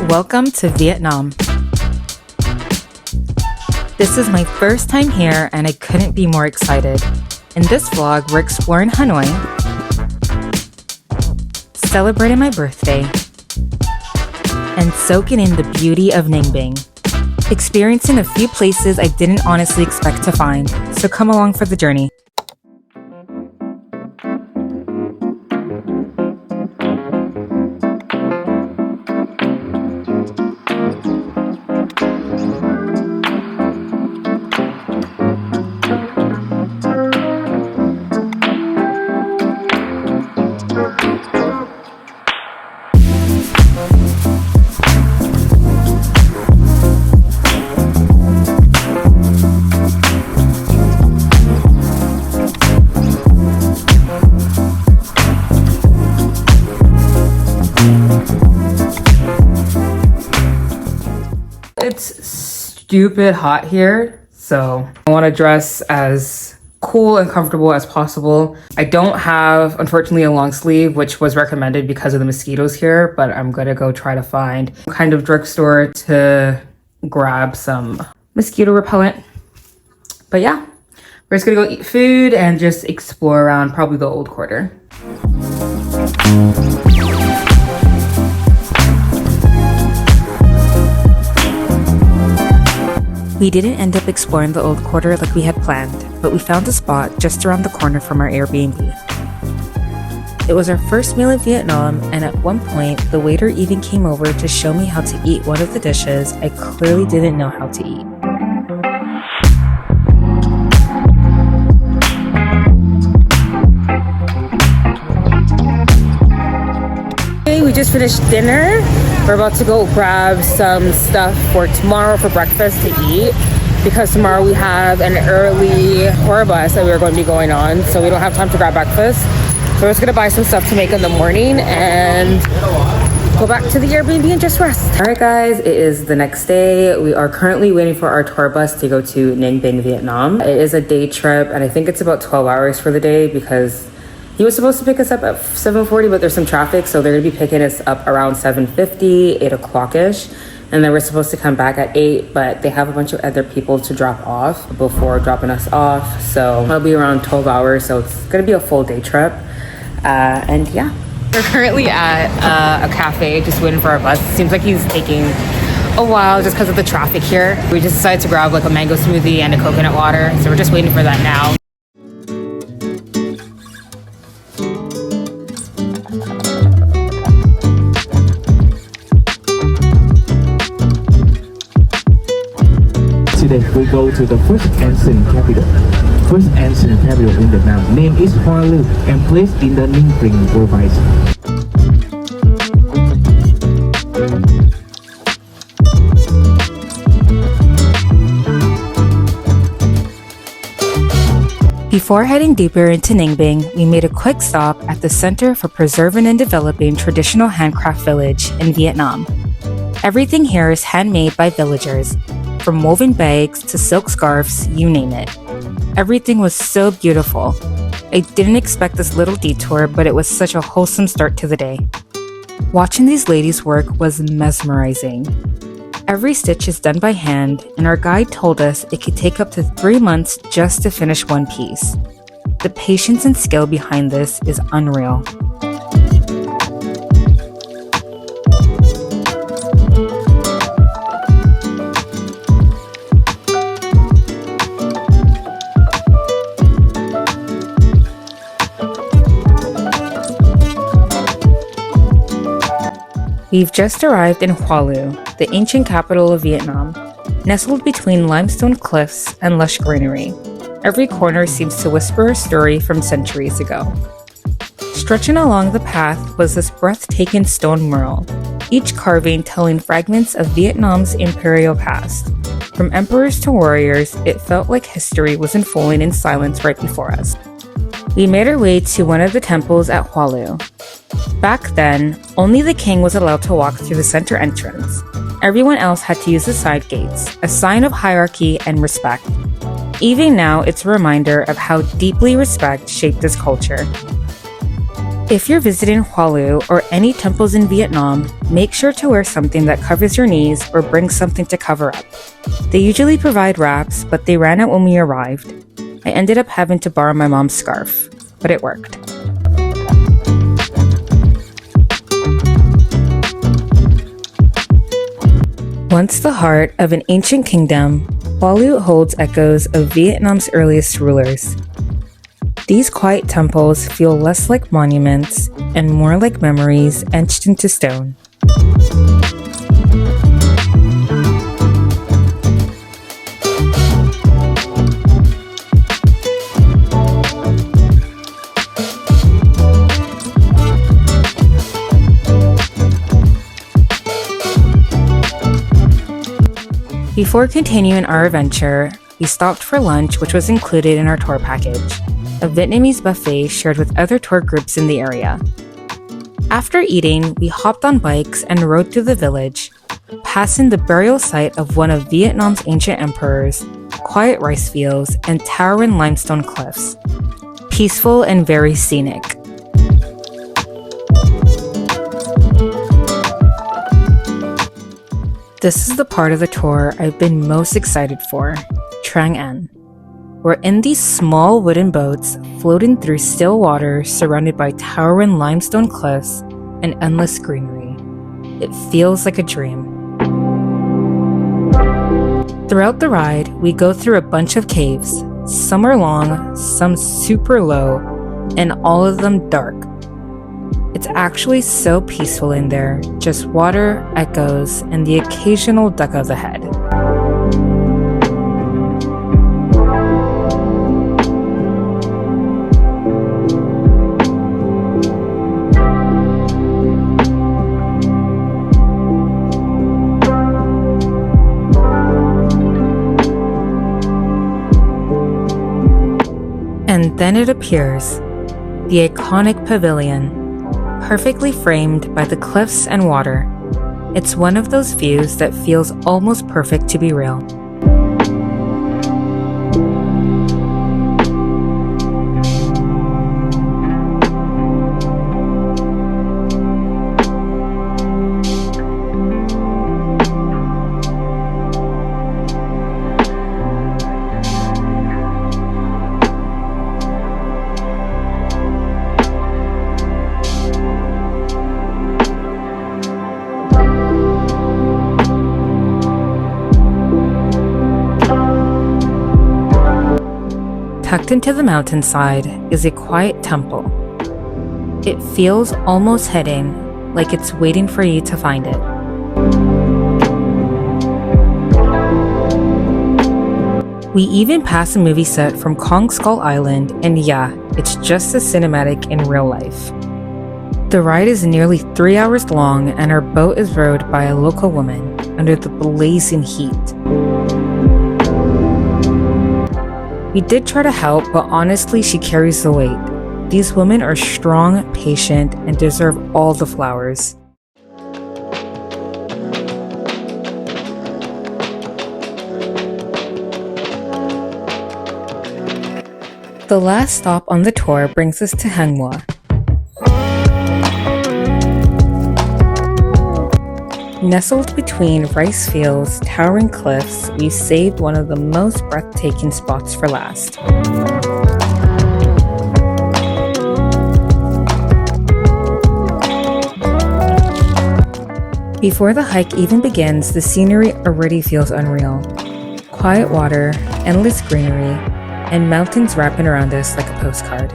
Welcome to Vietnam. This is my first time here and I couldn't be more excited. In this vlog, we're exploring Hanoi, celebrating my birthday, and soaking in the beauty of Ninh Binh. Experiencing a few places I didn't honestly expect to find, so come along for the journey. It's stupid hot here, so I want to dress as cool and comfortable as possible. I don't have, unfortunately, a long sleeve, which was recommended because of the mosquitoes here, but I'm gonna go try to find some kind of drugstore to grab some mosquito repellent. But yeah, we're just gonna go eat food and just explore around probably the old quarter. We didn't end up exploring the old quarter like we had planned, but we found a spot just around the corner from our Airbnb. It was our first meal in Vietnam, and at one point, the waiter even came over to show me how to eat one of the dishes I clearly didn't know how to eat. We just finished dinner. We're about to go grab some stuff for tomorrow for breakfast to eat, because tomorrow we have an early tour bus that we're going to be going on, so we don't have time to grab breakfast. So we're just gonna buy some stuff to make in the morning and go back to the Airbnb and just rest. All right guys, it is the next day. We are currently waiting for our tour bus to go to Ninh Binh, Vietnam. It is a day trip and I think it's about 12 hours for the day because he was supposed to pick us up at 7:40, but there's some traffic, so they're gonna be picking us up around 7:50, 8 o'clock-ish. And then we're supposed to come back at 8, but they have a bunch of other people to drop off before dropping us off. So it'll be around 12 hours, so it's gonna be a full day trip. And yeah. We're currently at a cafe, just waiting for our bus. It seems like he's taking a while just because of the traffic here. We just decided to grab like a mango smoothie and a coconut water, so we're just waiting for that now. Today we go to the first ancient capital. First ancient capital in Vietnam. Name is Hoa Lu and placed in the Ninh Binh province. Before heading deeper into Ninh Binh, we made a quick stop at the Center for Preserving and Developing Traditional Handcraft Village in Vietnam. Everything here is handmade by villagers, from woven bags to silk scarves, you name it. Everything was so beautiful. I didn't expect this little detour, but it was such a wholesome start to the day. Watching these ladies work was mesmerizing. Every stitch is done by hand, and our guide told us it could take up to 3 months just to finish one piece. The patience and skill behind this is unreal. We've just arrived in Hoa Lu, the ancient capital of Vietnam, nestled between limestone cliffs and lush greenery. Every corner seems to whisper a story from centuries ago. Stretching along the path was this breathtaking stone mural, each carving telling fragments of Vietnam's imperial past. From emperors to warriors, it felt like history was unfolding in silence right before us. We made our way to one of the temples at Hoa Lu. Back then, only the king was allowed to walk through the center entrance. Everyone else had to use the side gates, a sign of hierarchy and respect. Even now, it's a reminder of how deeply respect shaped this culture. If you're visiting Hoa Lu or any temples in Vietnam, make sure to wear something that covers your knees or bring something to cover up. They usually provide wraps, but they ran out when we arrived. I ended up having to borrow my mom's scarf, but it worked. Once the heart of an ancient kingdom, Hoa Lu holds echoes of Vietnam's earliest rulers. These quiet temples feel less like monuments and more like memories etched into stone. Before continuing our adventure, we stopped for lunch, which was included in our tour package, a Vietnamese buffet shared with other tour groups in the area. After eating, we hopped on bikes and rode through the village, passing the burial site of one of Vietnam's ancient emperors, quiet rice fields, and towering limestone cliffs. Peaceful and very scenic. This is the part of the tour I've been most excited for, Trang An. We're in these small wooden boats floating through still water surrounded by towering limestone cliffs and endless greenery. It feels like a dream. Throughout the ride, we go through a bunch of caves. Some are long, some super low, and all of them dark. It's actually so peaceful in there, just water, echoes, and the occasional duck of the head. And then it appears, the iconic pavilion, perfectly framed by the cliffs and water. It's one of those views that feels almost perfect to be real. Tucked into the mountainside is a quiet temple. It feels almost hidden, like it's waiting for you to find it. We even pass a movie set from Kong Skull Island, and yeah, it's just as cinematic in real life. The ride is nearly 3 hours long, and our boat is rowed by a local woman under the blazing heat. We did try to help, but honestly, she carries the weight. These women are strong, patient, and deserve all the flowers. The last stop on the tour brings us to Hang Múa. Nestled between rice fields, towering cliffs, we saved one of the most breathtaking spots for last. Before the hike even begins, the scenery already feels unreal. Quiet water, endless greenery, and mountains wrapping around us like a postcard.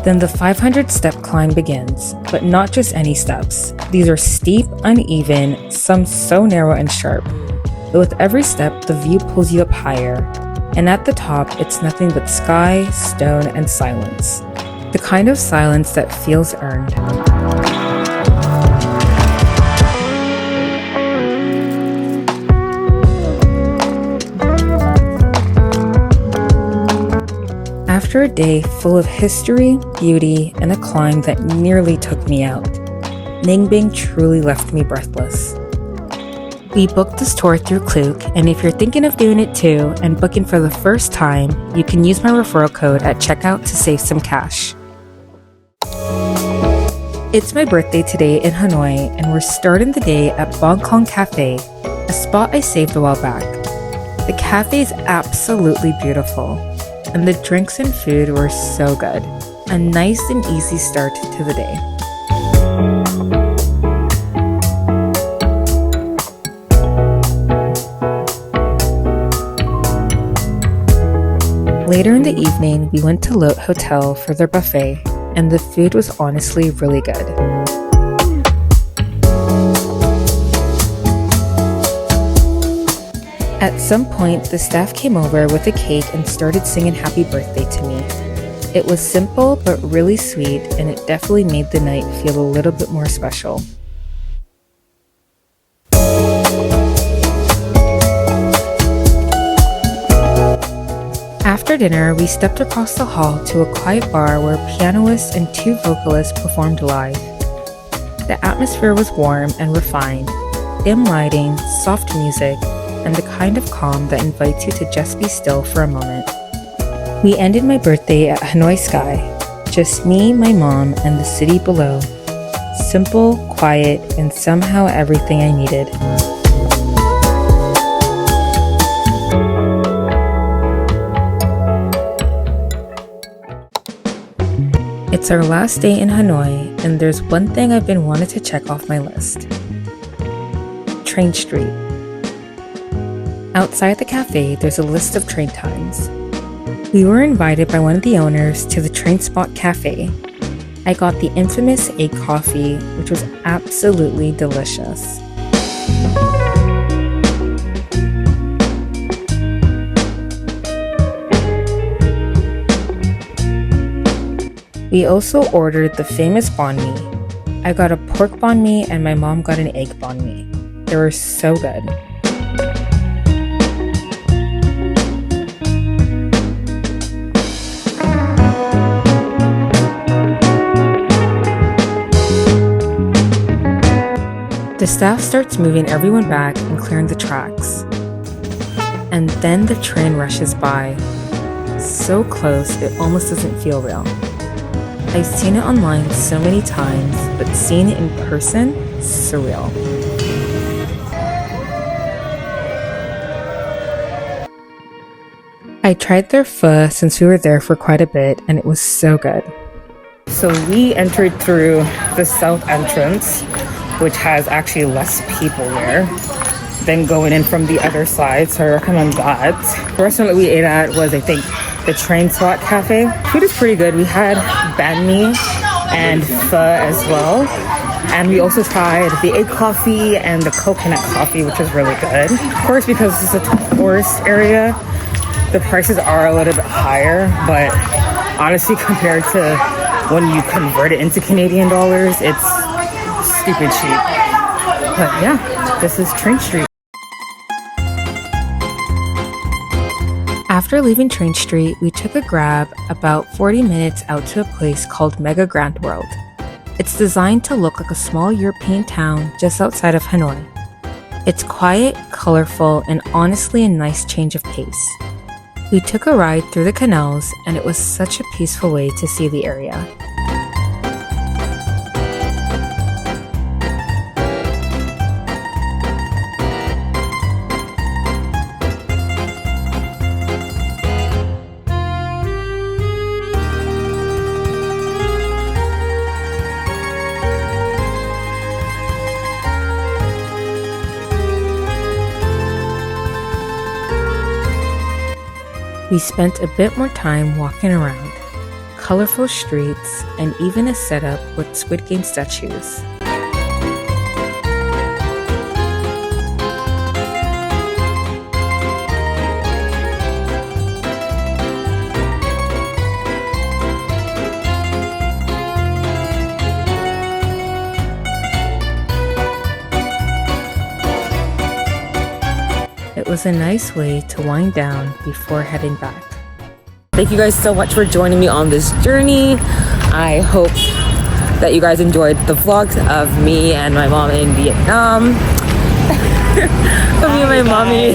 Then the 500-step climb begins, but not just any steps. These are steep, uneven, some so narrow and sharp. But with every step, the view pulls you up higher. And at the top, it's nothing but sky, stone, and silence. The kind of silence that feels earned. After a day full of history, beauty, and a climb that nearly took me out, Ninh truly left me breathless. We booked this tour through Klook, and if you're thinking of doing it too and booking for the first time, you can use my referral code at checkout to save some cash. It's my birthday today in Hanoi, and we're starting the day at Bong Kong Cafe, a spot I saved a while back. The cafe is absolutely beautiful, and the drinks and food were so good. A nice and easy start to the day. Later in the evening, we went to Lot Hotel for their buffet, and the food was honestly really good. At some point, the staff came over with a cake and started singing happy birthday to me. It was simple but really sweet, and it definitely made the night feel a little bit more special. After dinner, we stepped across the hall to a quiet bar where pianists and 2 vocalists performed live. The atmosphere was warm and refined, dim lighting, soft music, and the kind of calm that invites you to just be still for a moment. We ended my birthday at Hanoi Sky, just me, my mom, and the city below. Simple, quiet, and somehow everything I needed. It's our last day in Hanoi, and there's one thing I've been wanting to check off my list. Train Street. Outside the cafe, there's a list of train times. We were invited by one of the owners to the Train Spot Cafe. I got the infamous egg coffee, which was absolutely delicious. We also ordered the famous banh mi. I got a pork banh mi and my mom got an egg banh mi. They were so good. The staff starts moving everyone back and clearing the tracks. And then the train rushes by. So close, it almost doesn't feel real. I've seen it online so many times, but seeing it in person, surreal. I tried their pho since we were there for quite a bit, and it was so good. So we entered through the south entrance, which has actually less people there than going in from the other side, so I recommend that. The restaurant that we ate at was, I think, the Train Spot Cafe. Food is pretty good. We had banh mi and pho as well. And we also tried the egg coffee and the coconut coffee, which was really good. Of course, because this is a tourist area, the prices are a little bit higher, but honestly, compared to when you convert it into Canadian dollars, it's stupid cheap. But yeah, this is Train Street. After leaving Train Street, we took a grab about 40 minutes out to a place called Mega Grand World. It's designed to look like a small European town just outside of Hanoi. It's quiet, colorful, and honestly a nice change of pace. We took a ride through the canals, and it was such a peaceful way to see the area. We spent a bit more time walking around, colorful streets, and even a setup with Squid Game statues. It was a nice way to wind down before heading back. Thank you guys so much for joining me on this journey. I hope that you guys enjoyed the vlogs of me and my mom in Vietnam. Of me and my mommy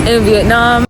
in Vietnam.